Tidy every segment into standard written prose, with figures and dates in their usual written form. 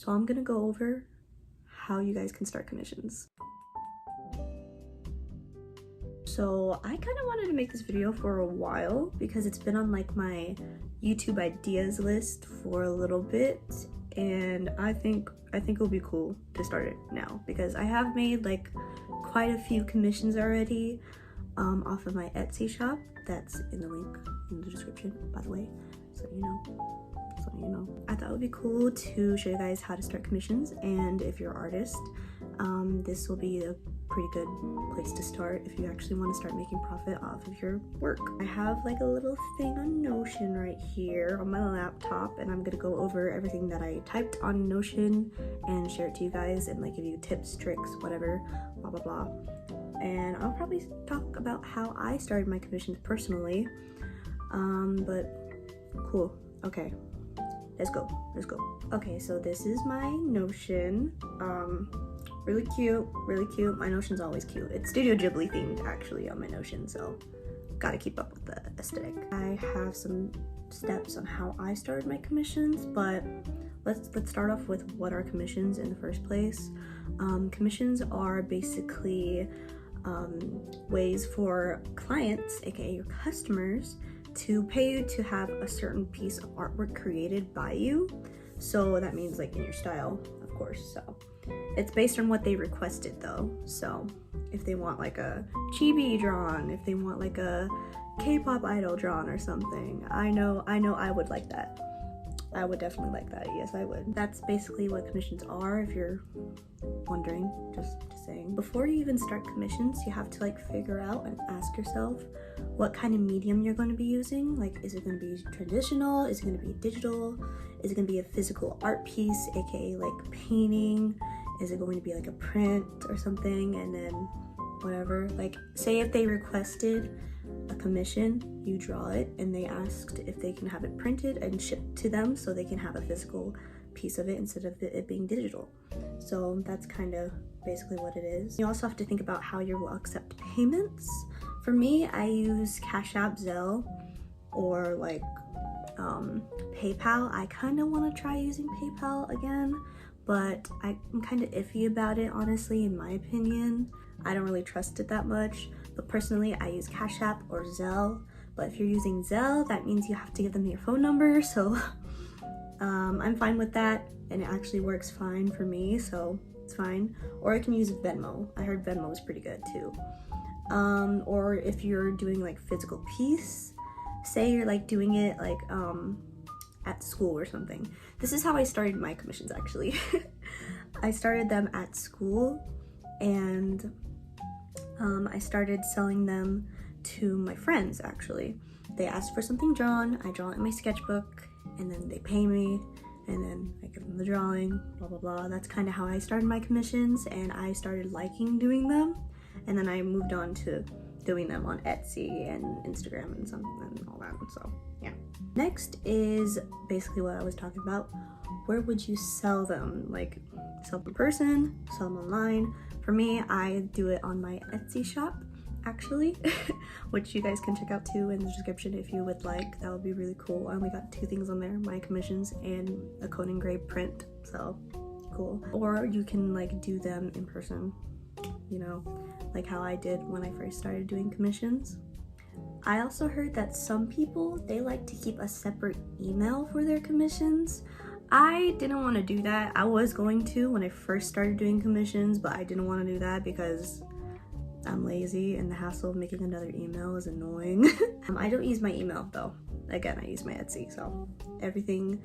So I'm gonna go over how you guys can start commissions. So I kind of wanted to make this video for a while because it's been on like my YouTube ideas list for a little bit, and I think it'll be cool to start it now because I have made like quite a few commissions already off of my Etsy shop. That's in the link in the description, by the way, so you know. I thought it would be cool to show you guys how to start commissions, and if you're an artist, this will be a pretty good place to start if you actually want to start making profit off of your work. I have like a little thing on Notion right here on my laptop, and I'm gonna go over everything that I typed on Notion and share it to you guys and like give you tips, tricks, whatever, blah blah blah. And I'll probably talk about how I started my commissions personally, but cool. Okay, let's go. Okay, so this is my Notion. Really cute. My Notion's always cute. It's Studio Ghibli themed actually on my Notion, so gotta keep up with the aesthetic. I have some steps on how I started my commissions, but let's start off with what are commissions in the first place. Commissions are basically ways for clients, aka your customers, to pay you to have a certain piece of artwork created by you. So that means like in your style, of course. So it's based on what they requested though. So if they want like a chibi drawn, if they want like a K-pop idol drawn or something, I know I would like that. I would definitely like that. Yes, I would. That's basically what commissions are, if you're wondering, just saying. Before you even start commissions, you have to like figure out and ask yourself what kind of medium you're going to be using. Like, is it going to be traditional? Is it going to be digital? Is it going to be a physical art piece, aka like painting? Is it going to be like a print or something? And then whatever, like say if they requested a commission, you draw it, and they asked if they can have it printed and shipped to them so they can have a physical piece of it instead of it being digital. So that's kind of basically what it is. You also have to think about how you will accept payments. For me, I use Cash App, Zelle, or like PayPal. I kind of want to try using PayPal again, but I'm kind of iffy about it, honestly, in my opinion. I don't really trust it that much, but personally I use Cash App or Zelle. But if you're using Zelle, that means you have to give them your phone number, so I'm fine with that, and it actually works fine for me, so it's fine. Or I can use Venmo. I heard Venmo is pretty good too. Or if you're doing like physical piece, say you're like doing it like at school or something. This is how I started my commissions actually. I started them at school, and I started selling them to my friends actually. They asked for something drawn, I draw it in my sketchbook, and then they pay me, and then I give them the drawing, blah blah blah. That's kind of how I started my commissions, and I started liking doing them, and then I moved on to doing them on Etsy and Instagram and something and all that. So yeah. Next is basically what I was talking about. Where would you sell them? Like, sell them in person, sell them online. For me, I do it on my Etsy shop actually, which you guys can check out too in the description if you would like. That would be really cool. I only got 2 things on there, my commissions and a code engraved print, so cool. Or you can like do them in person, you know, like how I did when I first started doing commissions. I also heard that some people, they like to keep a separate email for their commissions. I didn't want to do that. I was going to when I first started doing commissions, but I didn't want to do that because I'm lazy and the hassle of making another email is annoying. I don't use my email though. Again, I use my Etsy, so everything,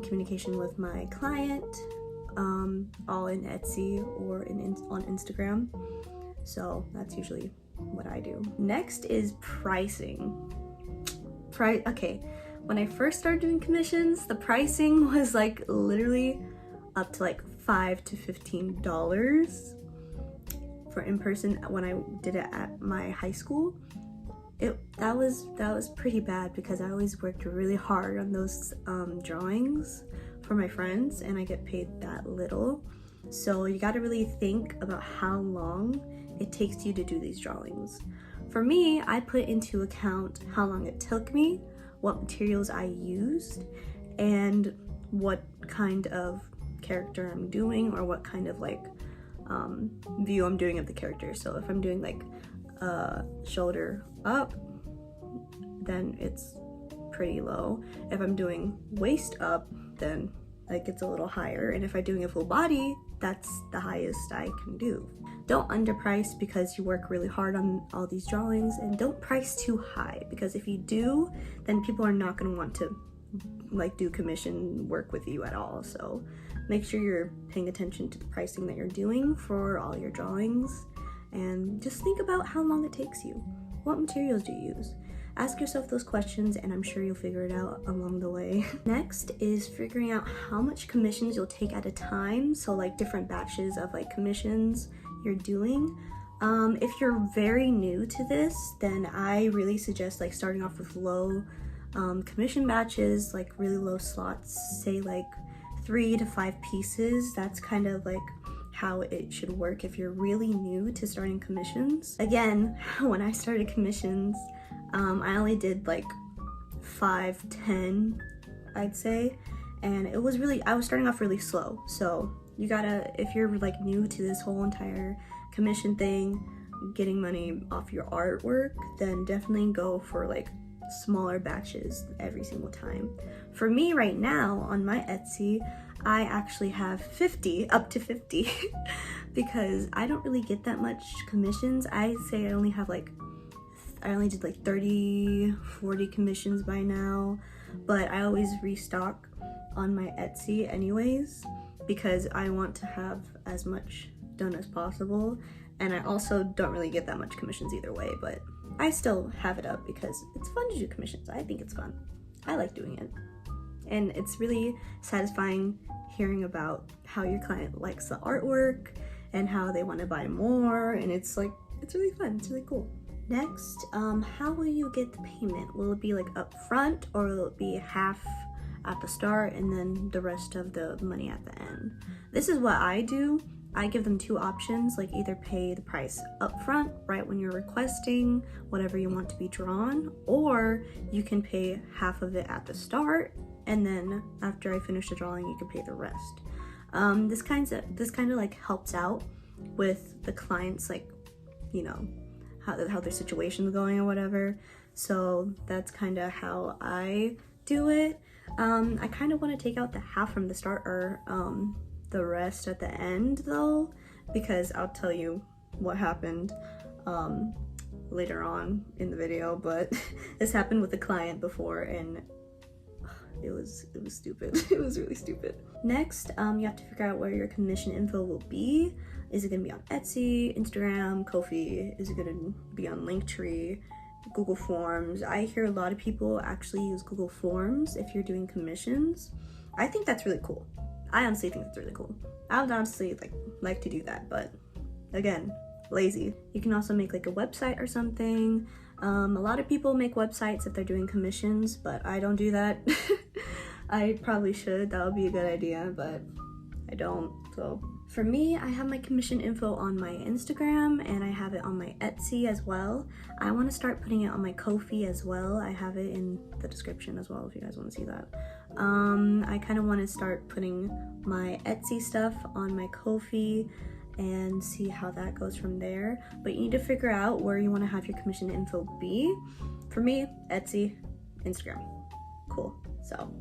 communication with my client, all in Etsy or on Instagram. So that's usually what I do. Next is pricing. Okay, when I first started doing commissions, the pricing was like literally up to like $5 to $15 for in-person. When I did it at my high school, that was pretty bad because I always worked really hard on those drawings for my friends, and I get paid that little. So you got to really think about how long it takes you to do these drawings. For me, I put into account how long it took me, what materials I used, and what kind of character I'm doing or what kind of like view I'm doing of the character. So if I'm doing like shoulder up, then it's pretty low. If I'm doing waist up, then like it's a little higher. And if I'm doing a full body, that's the highest I can do. Don't underprice because you work really hard on all these drawings, and don't price too high, because if you do, then people are not going to want to like do commission work with you at all. So make sure you're paying attention to the pricing that you're doing for all your drawings, and just think about how long it takes you. What materials do you use? Ask yourself those questions, and I'm sure you'll figure it out along the way. Next is figuring out how much commissions you'll take at a time. So like different batches of like commissions you're doing. If you're very new to this, then I really suggest like starting off with low commission batches, like really low slots, say like 3 to 5 pieces. That's kind of like how it should work if you're really new to starting commissions. Again, when I started commissions, I only did like 5, 10, I'd say, and it was really, I was starting off really slow. So you gotta, if you're like new to this whole entire commission thing, getting money off your artwork, then definitely go for like smaller batches every single time. For me right now on my Etsy, I actually have 50, up to 50, because I don't really get that much commissions. I say I only did like 30, 40 commissions by now, but I always restock on my Etsy anyways, because I want to have as much done as possible. And I also don't really get that much commissions either way, but I still have it up because it's fun to do commissions. I think it's fun. I like doing it. And it's really satisfying hearing about how your client likes the artwork and how they want to buy more. And it's like, it's really fun. It's really cool. Next, how will you get the payment? Will it be like up front, or will it be half at the start and then the rest of the money at the end? This is what I do. I give them 2 options, like either pay the price up front right when you're requesting whatever you want to be drawn, or you can pay half of it at the start, and then after I finish the drawing, you can pay the rest. This kind of like helps out with the clients, like, you know, how their situation's going or whatever. So that's kind of how I do it. I kind of want to take out the half from the start, or the rest at the end though, because I'll tell you what happened later on in the video, but this happened with a client before, and it was stupid. It was really stupid. Next, you have to figure out where your commission info will be. Is it gonna be on Etsy, Instagram, Ko-fi? Is it gonna be on Linktree, Google Forms? I hear a lot of people actually use Google Forms if you're doing commissions. I think that's really cool. I honestly think that's really cool. I would honestly like to do that, but again, lazy. You can also make like a website or something. A lot of people make websites if they're doing commissions, but I don't do that. I probably should. That would be a good idea, but I don't. So for me, I have my commission info on my Instagram, and I have it on my Etsy as well. I want to start putting it on my Ko-fi as well. I have it in the description as well if you guys want to see that. I kind of want to start putting my Etsy stuff on my Ko-fi and see how that goes from there. But you need to figure out where you want to have your commission info be. For me, Etsy, Instagram. Cool. So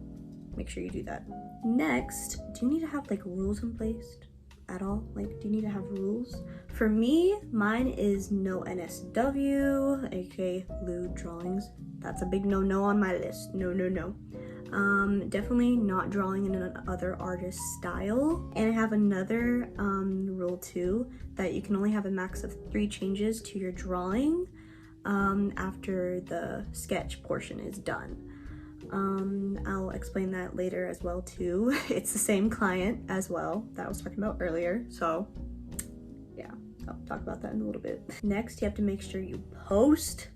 make sure you do that. Next, do you need to have like rules in place at all? Like, do you need to have rules? For me, mine is no NSW, aka lewd drawings. That's a big no on my list. No. Definitely not drawing in another artist's style. And I have another rule too, that you can only have a max of 3 changes to your drawing after the sketch portion is done. I'll explain that later as well too. It's the same client as well that I was talking about earlier, so yeah, I'll talk about that in a little bit. Next, you have to make sure you post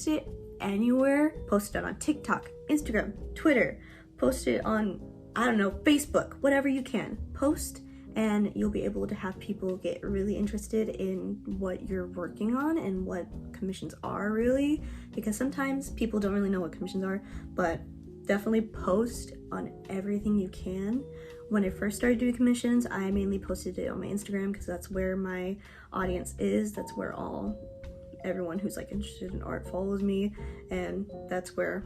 it anywhere. Post it on TikTok, Instagram, Twitter, post it on, I don't know, Facebook, whatever you can. Post, and you'll be able to have people get really interested in what you're working on and what commissions are really, because sometimes people don't really know what commissions are, but definitely post on everything you can. When I first started doing commissions, I mainly posted it on my Instagram because that's where my audience is. That's where everyone who's like interested in art follows me, and that's where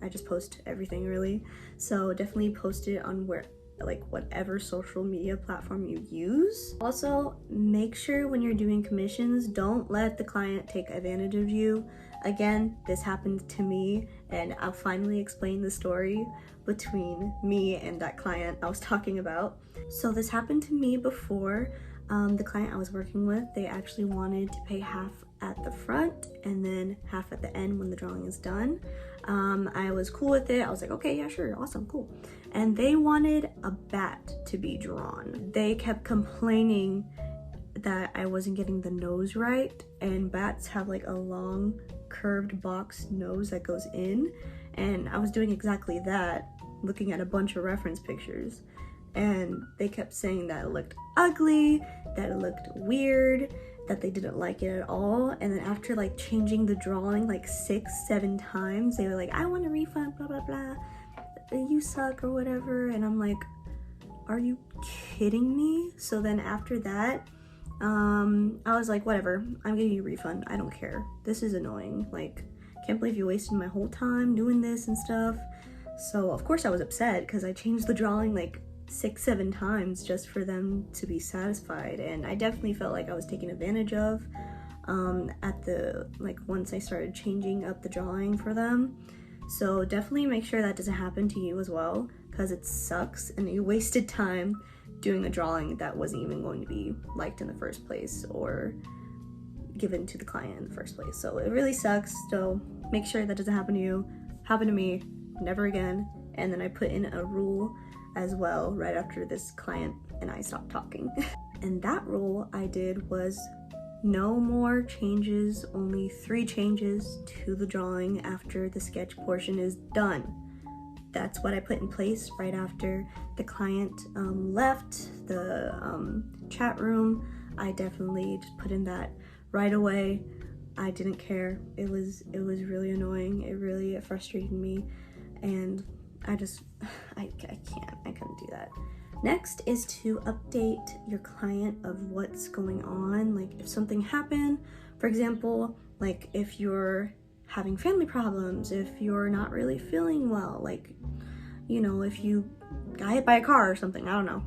I just post everything really. So definitely post it on whatever social media platform you use. Also, make sure when you're doing commissions, don't let the client take advantage of you. Again, this happened to me, and I'll finally explain the story between me and that client I was talking about. So this happened to me before. The client I was working with, they actually wanted to pay half at the front and then half at the end when the drawing is done. I was cool with it. I was like, okay, yeah, sure, awesome, cool. And they wanted a bat to be drawn. They kept complaining that I wasn't getting the nose right, and bats have like a long curved box nose that goes in, and I was doing exactly that, looking at a bunch of reference pictures, and they kept saying that it looked ugly, that it looked weird, that they didn't like it at all. And then after like changing the drawing like 6-7 times, they were like, I want a refund, blah blah blah, you suck or whatever. And I'm like, are you kidding me? So then after that, I was like, whatever, I'm getting you a refund, I don't care, this is annoying, like, can't believe you wasted my whole time doing this and stuff. So of course I was upset because I changed the drawing like 6-7 times just for them to be satisfied, and I definitely felt like I was taken advantage of once I started changing up the drawing for them. So definitely make sure that doesn't happen to you as well, because it sucks and you wasted time doing a drawing that wasn't even going to be liked in the first place or given to the client in the first place. So it really sucks. So make sure that doesn't happen to you. Happened to me, never again. And then I put in a rule as well right after this client and I stopped talking. And that rule I did was no more changes, only 3 changes to the drawing after the sketch portion is done. That's what I put in place right after the client left the chat room. I definitely just put in that right away. I didn't care. It was really annoying. It frustrated me, and I couldn't do that. Next is to update your client of what's going on. Like if something happened, for example, like if you're having family problems, if you're not really feeling well, like, you know, if you got hit by a car or something, I don't know.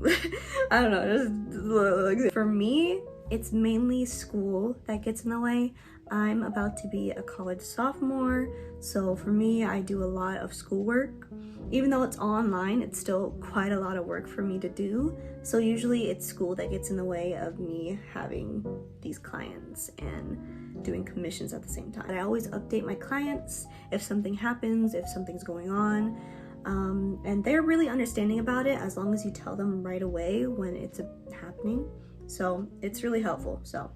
I don't know, just for me, it's mainly school that gets in the way. I'm about to be a college sophomore, so for me, I do a lot of schoolwork. Even though it's online, it's still quite a lot of work for me to do. So usually it's school that gets in the way of me having these clients and doing commissions at the same time. I always update my clients if something happens, if something's going on. And they're really understanding about it as long as you tell them right away when it's happening. So it's really helpful. So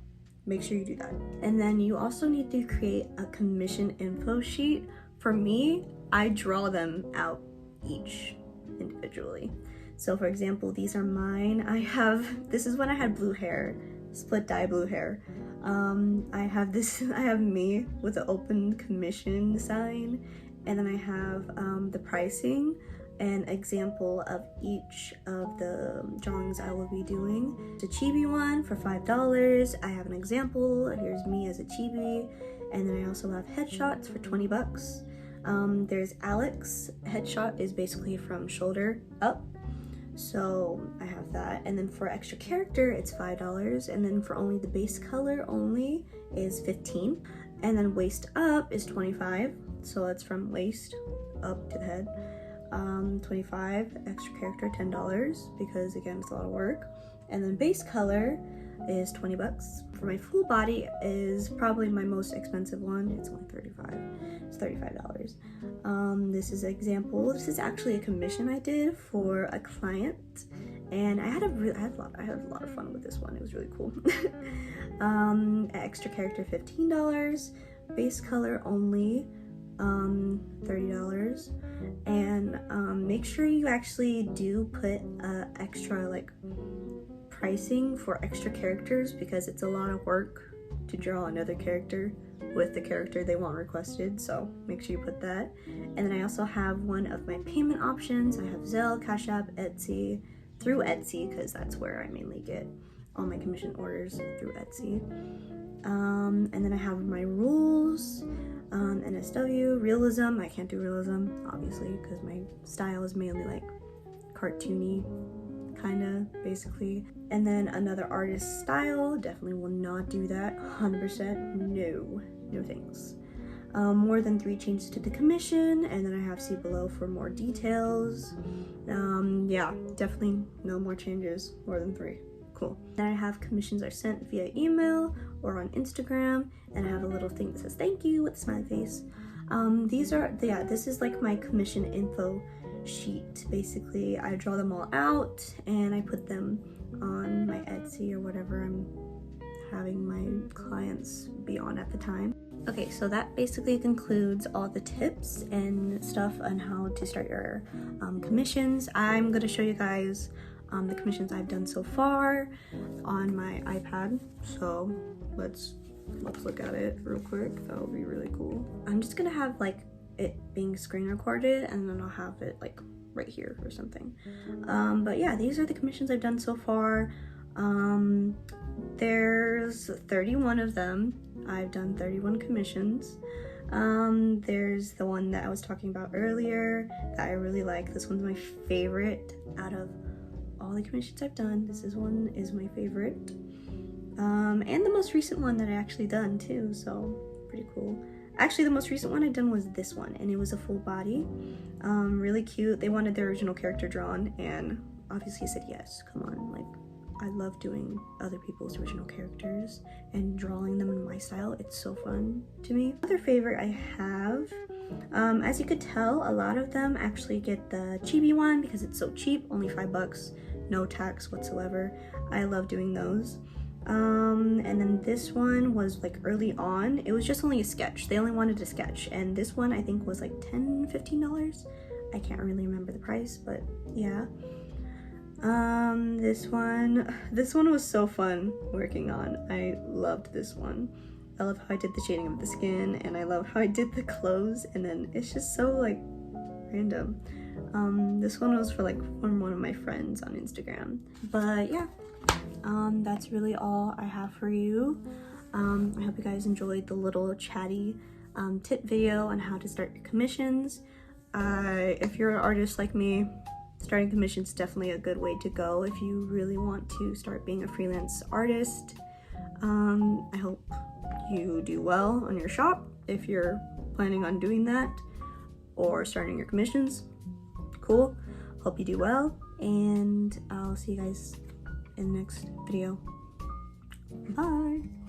make sure you do that. And then you also need to create a commission info sheet. For me, I draw them out each individually. So for example, these are mine. This is when I had blue hair, split dye blue hair. I have me with an open commission sign, and then I have the pricing, an example of each of the drawings I will be doing. The chibi one for $5. I have an example. Here's me as a chibi, and then I also have headshots for 20 bucks. There's Alex. Headshot is basically from shoulder up, so I have that. And then for extra character, it's $5, and then for only the base color only is $15, and then waist up is $25. So that's from waist up to the head. 25, extra character $10, because again it's a lot of work. And then base color is 20 bucks. For my full body is probably my most expensive one. It's only $35. It's $35. This is an example. This is actually a commission I did for a client, and I had a lot of fun with this one. It was really cool. Extra character $15. Base color only $30. And make sure you actually do put extra like pricing for extra characters, because it's a lot of work to draw another character with the character they want requested, so make sure you put that. And then I also have one of my payment options. I have Zelle, Cash App, Etsy, through Etsy, because that's where I mainly get all my commission orders, through Etsy. And then I have my rules, NSW, realism. I can't do realism, obviously, because my style is mainly like cartoony, kind of, basically. And then another artist style, definitely will not do that, 100%, no thanks. More than 3 changes to the commission, and then I have see below for more details. Yeah, definitely no more changes, more than 3. Cool. Then I have commissions are sent via email or on Instagram, and I have a little thing that says thank you with a smiley face. This is like my commission info sheet. Basically, I draw them all out and I put them on my Etsy or whatever I'm having my clients be on at the time. Okay, so that basically concludes all the tips and stuff on how to start your commissions. I'm gonna show you guys the commissions I've done so far on my iPad. So let's look at it real quick. That would be really cool. I'm just gonna have like it being screen recorded, and then I'll have it like right here or something. But yeah, these are the commissions I've done so far. There's 31 of them. I've done 31 commissions. There's the one that I was talking about earlier that I really like. This one's my favorite out of all the commissions I've done. This one is my favorite. And the most recent one that I actually done too, so pretty cool. Actually, the most recent one I done was this one, and it was a full body. Really cute. They wanted their original character drawn, and obviously I said yes. Come on, like, I love doing other people's original characters and drawing them in my style. It's so fun to me. Another favorite I have, as you could tell, a lot of them actually get the chibi one because it's so cheap, only $5, no tax whatsoever. I love doing those. And then this one was like early on. It was just only a sketch. They only wanted a sketch, and this one I think was like $10-15. I can't really remember the price, but yeah. This one was so fun working on. I loved this one. I love how I did the shading of the skin, and I love how I did the clothes, and then it's just so like random. This one was for like from one of my friends on Instagram. But yeah, that's really all I have for you. I hope you guys enjoyed the little chatty tip video on how to start your commissions. If you're an artist like me, starting commissions is definitely a good way to go if you really want to start being a freelance artist. I hope you do well on your shop if you're planning on doing that or starting your commissions. Cool. Hope you do well, and I'll see you guys in the next video. Bye.